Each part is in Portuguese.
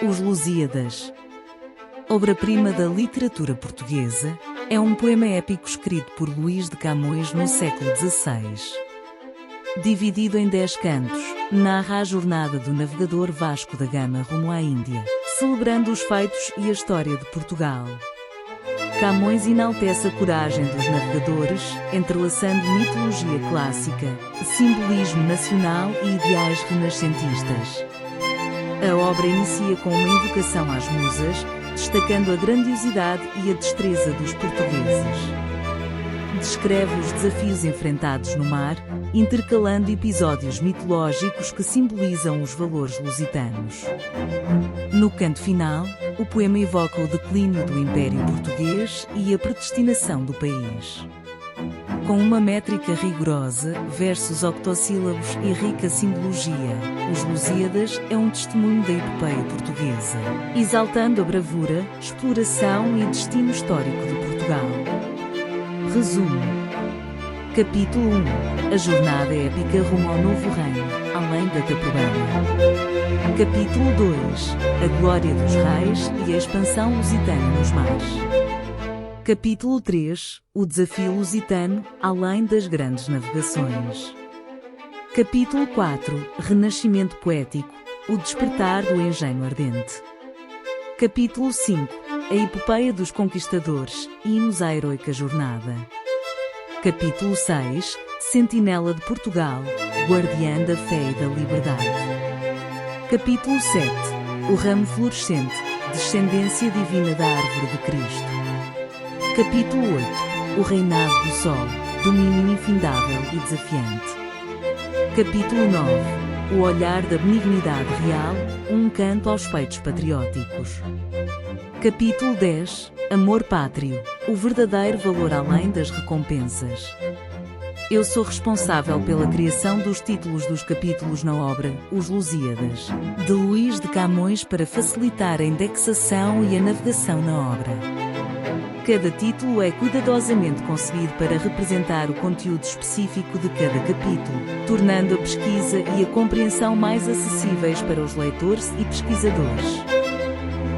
Os Lusíadas. Obra-prima da literatura portuguesa, é um poema épico escrito por Luís de Camões no século XVI. Dividido em 10 cantos, narra a jornada do navegador Vasco da Gama rumo à Índia, celebrando os feitos e a história de Portugal. Camões enaltece a coragem dos navegadores, entrelaçando mitologia clássica, simbolismo nacional e ideais renascentistas. A obra inicia com uma invocação às musas, destacando a grandiosidade e a destreza dos portugueses. Descreve os desafios enfrentados no mar, intercalando episódios mitológicos que simbolizam os valores lusitanos. No canto final, o poema evoca o declínio do Império Português e a predestinação do país. Com uma métrica rigorosa, versos octossílabos e rica simbologia, Os Lusíadas é um testemunho da epopeia portuguesa, exaltando a bravura, exploração e destino histórico de Portugal. Resumo. Capítulo 1. A jornada épica rumo ao novo reino, além da Taprobana. Capítulo 2. A glória dos reis e a expansão lusitana nos mares. Capítulo 3. O desafio lusitano, além das grandes navegações. Capítulo 4. Renascimento poético, o despertar do engenho ardente. Capítulo 5. A epopeia dos conquistadores, hinos à heroica jornada. Capítulo 6. Sentinela de Portugal, guardiã da fé e da liberdade. Capítulo 7. O ramo florescente, descendência divina da árvore de Cristo. Capítulo 8. O reinado do sol, domínio infindável e desafiante. Capítulo 9. O olhar da benignidade real, um canto aos feitos patrióticos. Capítulo 10. Amor pátrio, o verdadeiro valor além das recompensas. Eu sou responsável pela criação dos títulos dos capítulos na obra Os Lusíadas, de Luís de Camões, para facilitar a indexação e a navegação na obra. Cada título é cuidadosamente concebido para representar o conteúdo específico de cada capítulo, tornando a pesquisa e a compreensão mais acessíveis para os leitores e pesquisadores.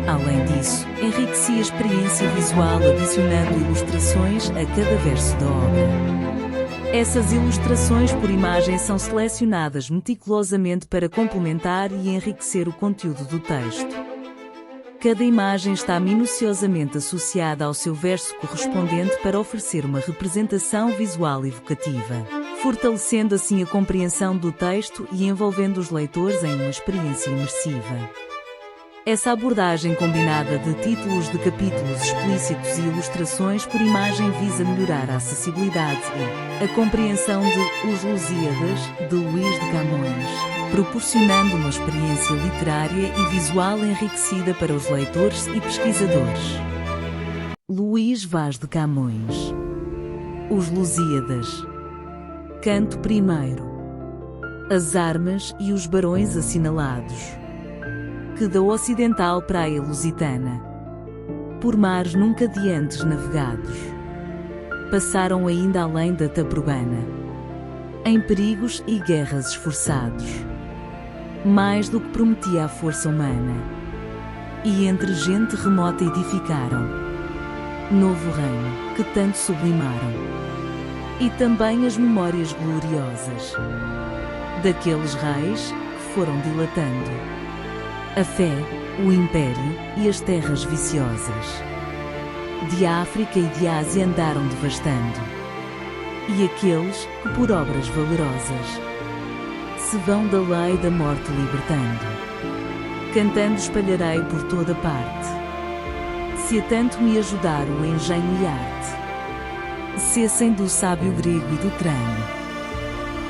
Além disso, enriqueci a experiência visual adicionando ilustrações a cada verso da obra. Essas ilustrações por imagem são selecionadas meticulosamente para complementar e enriquecer o conteúdo do texto. Cada imagem está minuciosamente associada ao seu verso correspondente para oferecer uma representação visual evocativa, fortalecendo assim a compreensão do texto e envolvendo os leitores em uma experiência imersiva. Essa abordagem combinada de títulos de capítulos explícitos e ilustrações por imagem visa melhorar a acessibilidade e a compreensão de Os Lusíadas, de Luís de Camões, proporcionando uma experiência literária e visual enriquecida para os leitores e pesquisadores. Luís Vaz de Camões. Os Lusíadas. Canto primeiro. As armas e os barões assinalados. Que da ocidental praia lusitana, por mares nunca de antes navegados, passaram ainda além da Taprobana, em perigos e guerras esforçados, mais do que prometia a força humana, e entre gente remota edificaram novo reino, que tanto sublimaram, e também as memórias gloriosas daqueles reis que foram dilatando a fé, o império e as terras viciosas de África e de Ásia andaram devastando, e aqueles que por obras valerosas se vão da lei da morte libertando, cantando espalharei por toda parte, se a tanto me ajudar o engenho e arte, cessem do sábio grego e do trano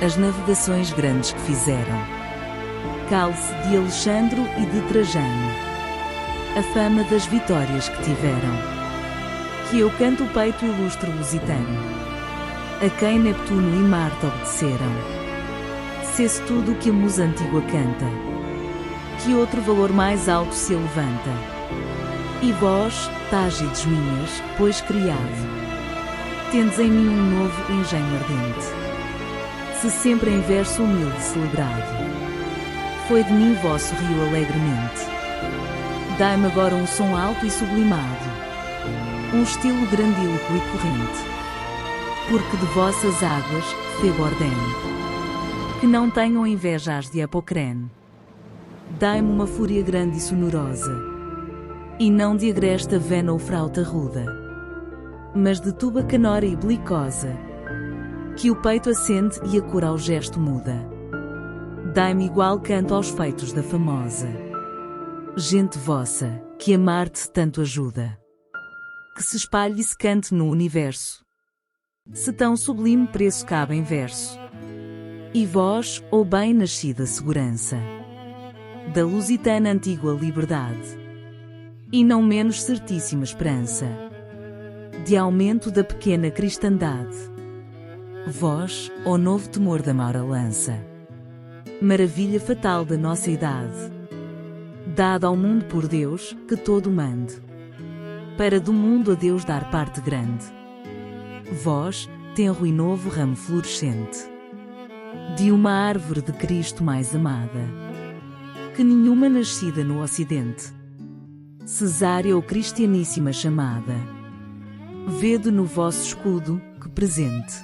as navegações grandes que fizeram. Cale-se de Alexandro e de Trajano a fama das vitórias que tiveram, que eu canto o peito ilustre lusitano, a quem Neptuno e Marte obedeceram. Cesse tudo o que a musa antiga canta, que outro valor mais alto se levanta. E vós, Tágides minhas, pois criado, tendes em mim um novo engenho ardente, se sempre em verso humilde celebrado. Foi de mim vosso rio alegremente, Dai-me agora um som alto e sublimado, um estilo grandíloco e corrente, porque de vossas águas, Febo ordene, que não tenham inveja as de Apocrene. Dai-me uma fúria grande e sonorosa, e não de agresta vena ou frauta ruda, mas de tuba canora e belicosa, que o peito acende e a cor ao gesto muda. Dai-me igual canto aos feitos da famosa gente vossa, que amar-te tanto ajuda, que se espalhe e se cante no universo, se tão sublime preço cabe em verso. E vós, ó bem nascida segurança, da lusitana antiga liberdade, e não menos certíssima esperança, de aumento da pequena cristandade. Vós, ó novo temor da maura lança, maravilha fatal da nossa idade, dada ao mundo por Deus, que todo mande, para do mundo a Deus dar parte grande. Vós, tenro e novo ramo florescente, de uma árvore de Cristo mais amada, que nenhuma nascida no Ocidente, cesárea ou cristianíssima chamada, vede no vosso escudo, que presente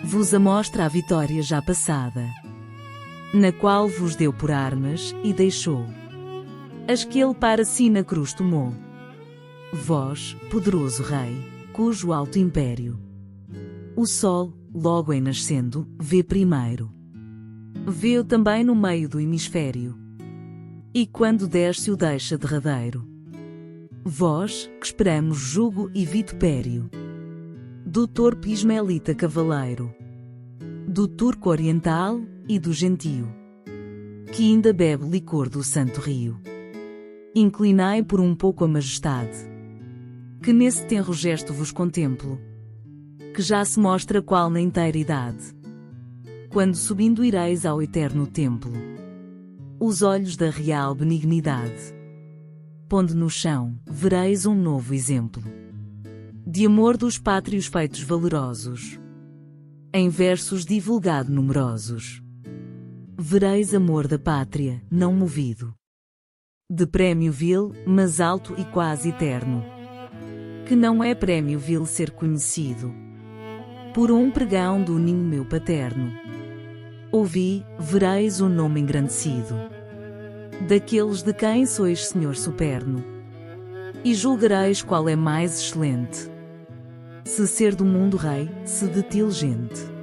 vos amostra a vitória já passada, na qual vos deu por armas, e deixou as que ele para si na cruz tomou. Vós, poderoso Rei, cujo alto império o sol, logo em nascendo, vê primeiro. Vê-o também no meio do hemisfério, e quando desce o deixa derradeiro. Vós, que esperamos jugo e vitupério do torpe ismaelita cavaleiro, do turco oriental e do gentio, que ainda bebe licor do santo rio. Inclinai por um pouco a majestade, que nesse tenro gesto vos contemplo, que já se mostra qual na inteira idade, quando subindo ireis ao eterno templo, os olhos da real benignidade, pondo no chão, vereis um novo exemplo de amor dos pátrios feitos valorosos, em versos divulgado numerosos. Vereis amor da pátria, não movido de prémio vil, mas alto e quase eterno, que não é prémio vil ser conhecido por um pregão do ninho meu paterno. Ouvi, vereis o nome engrandecido daqueles de quem sois Senhor superno, e julgareis qual é mais excelente, se ser do mundo rei, se de ti gente.